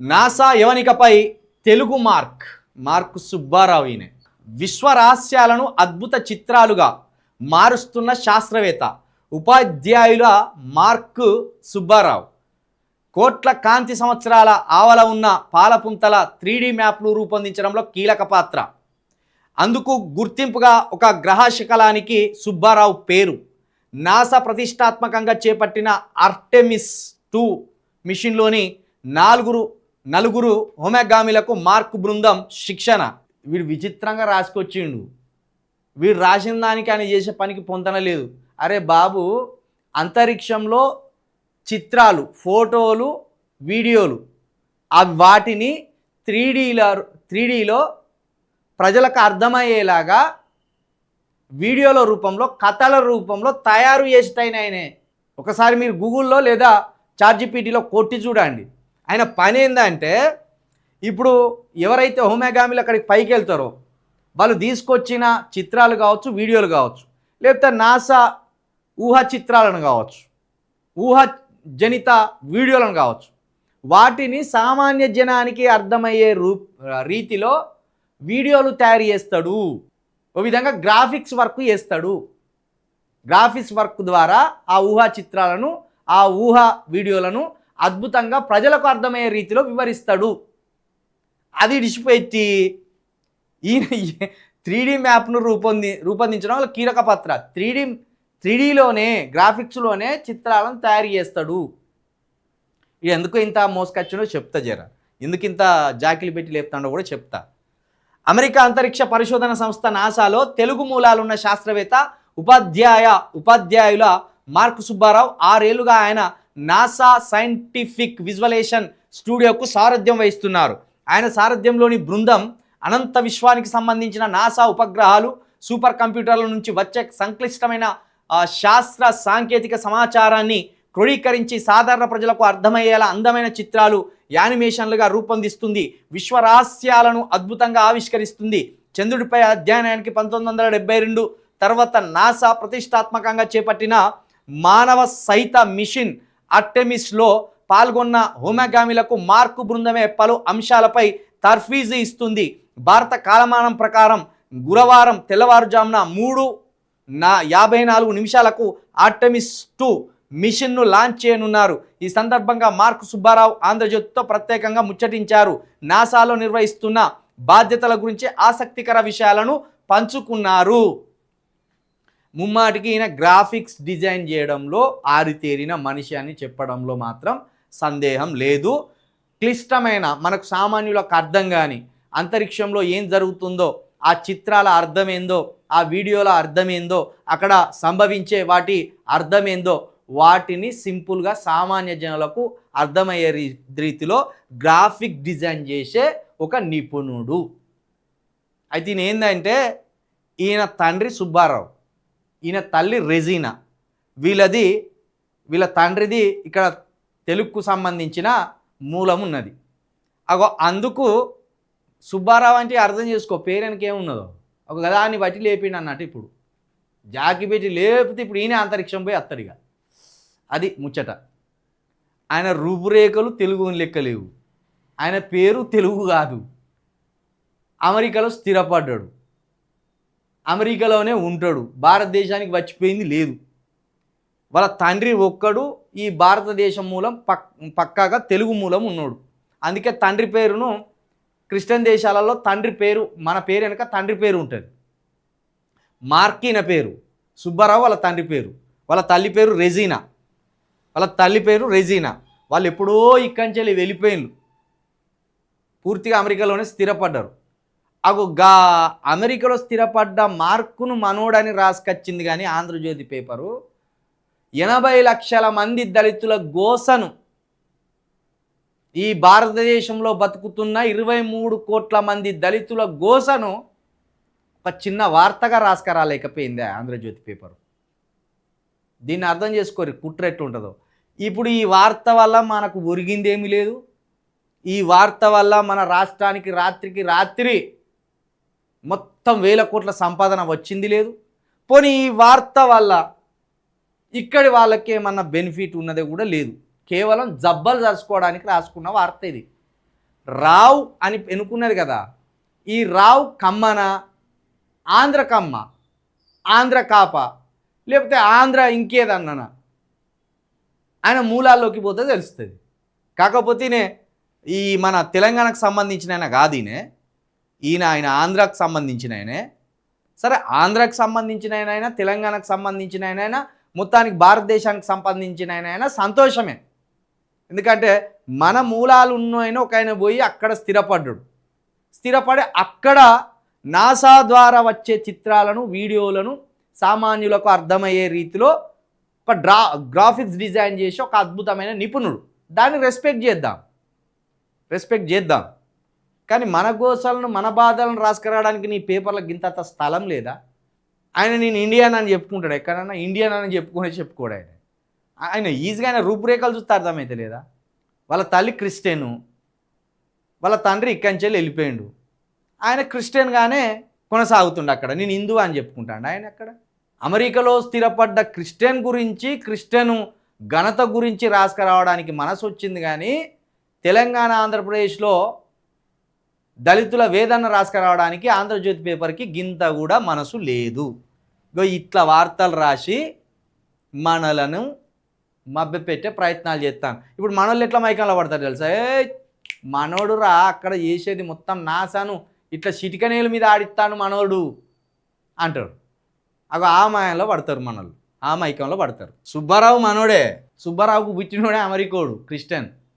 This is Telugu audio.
నాసా యవనికపై తెలుగు మార్క్ సుబ్బారావు. ఈయన విశ్వరహస్యాలను అద్భుత చిత్రాలుగా మారుస్తున్న శాస్త్రవేత్త, ఉపాధ్యాయుల మార్క్ సుబ్బారావు. కోట్ల కాంతి సంవత్సరాల ఆవల ఉన్న పాలపుంతల 3D మ్యాప్లు రూపొందించడంలో కీలక పాత్ర. అందుకు గుర్తింపుగా ఒక గ్రహ శకలానికి సుబ్బారావు పేరు. నాసా ప్రతిష్టాత్మకంగా చేపట్టిన ఆర్టెమిస్ 2 మిషన్లోని నలుగురు హోమగామిలకు మార్క్ బృందం శిక్షణ. వీడు విచిత్రంగా రాసుకొచ్చిండు. వీడు రాసిన దానికి ఆయన చేసే పనికి పొందనలేదు. అరే బాబు, అంతరిక్షంలో చిత్రాలు, ఫోటోలు, వీడియోలు వాటిని 3Dలో ప్రజలకు అర్థమయ్యేలాగా వీడియోల రూపంలో, కథల రూపంలో తయారు చేసేటైనాయనే. ఒకసారి మీరు గూగుల్లో లేదా చాట్‌జీపీటీలో కొట్టి చూడండి. ఆయన పని ఏంటంటే, ఇప్పుడు ఎవరైతే హోమగామిలు అక్కడికి పైకి వెళ్తారో వాళ్ళు తీసుకొచ్చిన చిత్రాలు కావచ్చు, వీడియోలు కావచ్చు, లేకపోతే నాసా ఊహా చిత్రాలను కావచ్చు, ఊహాజనిత వీడియోలను కావచ్చు, వాటిని సామాన్య జనానికి అర్థమయ్యే రీతిలో వీడియోలు తయారు చేస్తాడు. ఓ విధంగా గ్రాఫిక్స్ వర్క్ చేస్తాడు. గ్రాఫిక్స్ వర్క్ ద్వారా ఆ ఊహా చిత్రాలను, ఆ ఊహా వీడియోలను అద్భుతంగా ప్రజలకు అర్థమయ్యే రీతిలో వివరిస్తాడు. అది విడిచిపెట్టి ఈయన 3D మ్యాప్ను రూపొందించడం వల్ల కీలక పాత్ర. 3Dలోనే, గ్రాఫిక్స్లోనే చిత్రాలను తయారు చేస్తాడు. ఇది ఎందుకు ఇంత మోసుకొచ్చాడో చెప్తా జర. ఎందుకు ఇంత జాకిలు పెట్టి లేపుతాడో కూడా చెప్తా. అమెరికా అంతరిక్ష పరిశోధన సంస్థ నాసాలో తెలుగు మూలాలున్న శాస్త్రవేత్త, ఉపాధ్యాయుల మార్క్ సుబ్బారావు 6 ఏళ్లుగా ఆయన నాసా సైంటిఫిక్ విజువలేషన్ స్టూడియోకు సారథ్యం వహిస్తున్నారు. ఆయన సారథ్యంలోని బృందం అనంత విశ్వానికి సంబంధించిన నాసా ఉపగ్రహాలు, సూపర్ కంప్యూటర్ల నుంచి వచ్చే సంక్లిష్టమైన శాస్త్ర సాంకేతిక సమాచారాన్ని క్రోడీకరించి సాధారణ ప్రజలకు అర్థమయ్యేలా అందమైన చిత్రాలు, యానిమేషన్లుగా రూపొందిస్తుంది. విశ్వ రహస్యాలను అద్భుతంగా ఆవిష్కరిస్తుంది. చంద్రుడిపై అధ్యయనానికి 1972 తర్వాత నాసా ప్రతిష్టాత్మకంగా చేపట్టిన మానవ సహిత మిషన్ ఆర్టెమిస్లో పాల్గొన్న హోమగామిలకు మార్క్ బృందమే పలు అంశాలపై తర్ఫీజు ఇస్తుంది. భారత కాలమానం ప్రకారం గురువారం తెల్లవారుజామున 3:54 ఆర్టెమిస్ 2 మిషన్ను లాంచ్ చేయనున్నారు. ఈ సందర్భంగా మార్క్ సుబ్బారావు ఆంధ్రజ్యోతితో ప్రత్యేకంగా ముచ్చటించారు. నాసాలో నిర్వహిస్తున్న బాధ్యతల గురించి ఆసక్తికర విషయాలను పంచుకున్నారు. ముమ్మాటికి ఈయన గ్రాఫిక్స్ డిజైన్ చేయడంలో ఆరితేరిన మనిషి అని చెప్పడంలో మాత్రం సందేహం లేదు. క్లిష్టమైన, మనకు సామాన్యులకు అర్థం కాని అంతరిక్షంలో ఏం జరుగుతుందో, ఆ చిత్రాల అర్థమేందో, ఆ వీడియోల అర్థమేందో, అక్కడ సంభవించే వాటి అర్థమేందో, వాటిని సింపుల్గా సామాన్య జనులకు అర్థమయ్యే రీతిలో గ్రాఫిక్ డిజైన్ చేసే ఒక నిపుణుడు. అయితే ఈయన ఏంటంటే, ఈయన తండ్రి సుబ్బారావు, ఈయన తల్లి రెజీనా. వీళ్ళ తండ్రిది ఇక్కడ తెలుగుకు సంబంధించిన మూలం ఉన్నది. అందుకు సుబ్బారావు అంటే అర్థం చేసుకో, పేరెనకి ఏమున్నదో ఒక గదాన్ని బట్టి లేపిండు అన్నట్టు. ఇప్పుడు జాకి పెట్టి లేపితే ఇప్పుడు ఈయన అంతరిక్షం పోయి అత్తడిగా. అది ముచ్చట. ఆయన రూపురేఖలు తెలుగు లెక్క లేవు. ఆయన పేరు తెలుగు కాదు. అమెరికాలో స్థిరపడ్డాడు, అమెరికాలోనే ఉంటాడు. భారతదేశానికి వచ్చిపోయింది లేదు. వాళ్ళ తండ్రి ఒక్కడు ఈ భారతదేశం మూలం పక్కాగా తెలుగు మూలం ఉన్నాడు. అందుకే తండ్రి పేరును క్రిస్టియన్ దేశాలలో తండ్రి పేరు, మన పేరు వెనక తండ్రి పేరు ఉంటుంది. మార్కిన పేరు సుబ్బారావు వాళ్ళ తండ్రి పేరు. వాళ్ళ తల్లి పేరు రెజీనా. వాళ్ళు ఎప్పుడో ఇక్కడి నుంచి వెళ్ళిపోయిన్లు, పూర్తిగా అమెరికాలోనే స్థిరపడ్డారు. అమెరికాలో స్థిరపడ్డ మార్కును మనోడని రాసుకొచ్చింది. కానీ ఆంధ్రజ్యోతి పేపరు 80 లక్షల మంది దళితుల గోసను, ఈ భారతదేశంలో బతుకుతున్న 23 కోట్ల మంది దళితుల గోసను ఒక చిన్న వార్తగా రాసుకురాలేకపోయింది ఆంధ్రజ్యోతి పేపరు. దీన్ని అర్థం చేసుకోరు, కుట్ర ఎట్లుంటుందో. ఇప్పుడు ఈ వార్త వల్ల మనకు ఒరిగిందేమీ లేదు. ఈ వార్త వల్ల మన రాష్ట్రానికి రాత్రికి రాత్రి మొత్తం 1000 కోట్ల సంపాదన వచ్చింది లేదు. పోనీ ఈ వార్త వల్ల ఇక్కడి వాళ్ళకి ఏమన్నా బెనిఫిట్ ఉన్నది కూడా లేదు. కేవలం జబ్బలు జరుచుకోవడానికి రాసుకున్న వార్త ఇది. రావ్ అని ఎన్నుకున్నది కదా, ఈ రావ్ కమ్మన, ఆంధ్ర కమ్మ, ఆంధ్ర కాప, లేకపోతే ఆంధ్ర ఇంకేదన్నా ఆయన మూలాల్లోకి పోతే తెలుస్తుంది. కాకపోతే ఈ మన తెలంగాణకు సంబంధించిన ఆయన కాదు ఆయన ఆంధ్రాకు సంబంధించిన ఆయనే. సరే, ఆంధ్రాకు సంబంధించిన ఆయన, తెలంగాణకు సంబంధించిన ఆయన, మొత్తానికి భారతదేశానికి సంబంధించిన ఆయన సంతోషమే. ఎందుకంటే మన మూలాలు ఉన్న ఒక ఆయన పోయి అక్కడ స్థిరపడి అక్కడ నాసా ద్వారా వచ్చే చిత్రాలను, వీడియోలను సామాన్యులకు అర్థమయ్యే రీతిలో ఒక గ్రాఫిక్స్ డిజైన్ చేసి ఒక అద్భుతమైన నిపుణుడు. దాన్ని రెస్పెక్ట్ చేద్దాం. కానీ మన గోసాలను, మన బాధలను రాసుకురావడానికి నీ పేపర్లకు ఇంత స్థలం లేదా? ఆయన నేను ఇండియన్ అని చెప్పుకుంటాడు, ఎక్కడన్నా ఇండియన్ అని చెప్పుకోడు ఆయన ఈజీగా ఆయన రూపురేఖలు చూస్తే అర్థమైతే లేదా? వాళ్ళ తల్లి క్రిస్టియను, వాళ్ళ తండ్రి ఇక్కడి నుంచి వెళ్ళిపోయిండు, ఆయన క్రిస్టియన్గానే కొనసాగుతుండే అక్కడ. నేను హిందూ అని చెప్పుకుంటాను ఆయన అక్కడ. అమెరికాలో స్థిరపడ్డ క్రిస్టియన్ గురించి, క్రిస్టియన్ ఘనత గురించి రాసుకురావడానికి మనసు వచ్చింది, కానీ తెలంగాణ, ఆంధ్రప్రదేశ్లో దళితుల వేదన రాసుకురావడానికి ఆంధ్రజ్యోతి పేపర్కి గింత కూడా మనసు లేదు. ఇట్లా వార్తలు రాసి మనలను మభ్యపెట్టే ప్రయత్నాలు చేస్తాను. ఇప్పుడు మనోళ్ళు ఎట్లా మైకంలో పడతారు తెలుసా? మనోడు రా అక్కడ చేసేది మొత్తం నాసాను, ఇట్లా చిటికనేల మీద ఆడిస్తాను మనోడు అంటాడు. అగో ఆ మాయంలో పడతారు మనోళ్ళు, ఆ మైకంలో పడతారు. సుబ్బారావు మనోడే, సుబ్బారావుకు పుట్టినోడే అమెరికోడు, క్రిస్టియన్.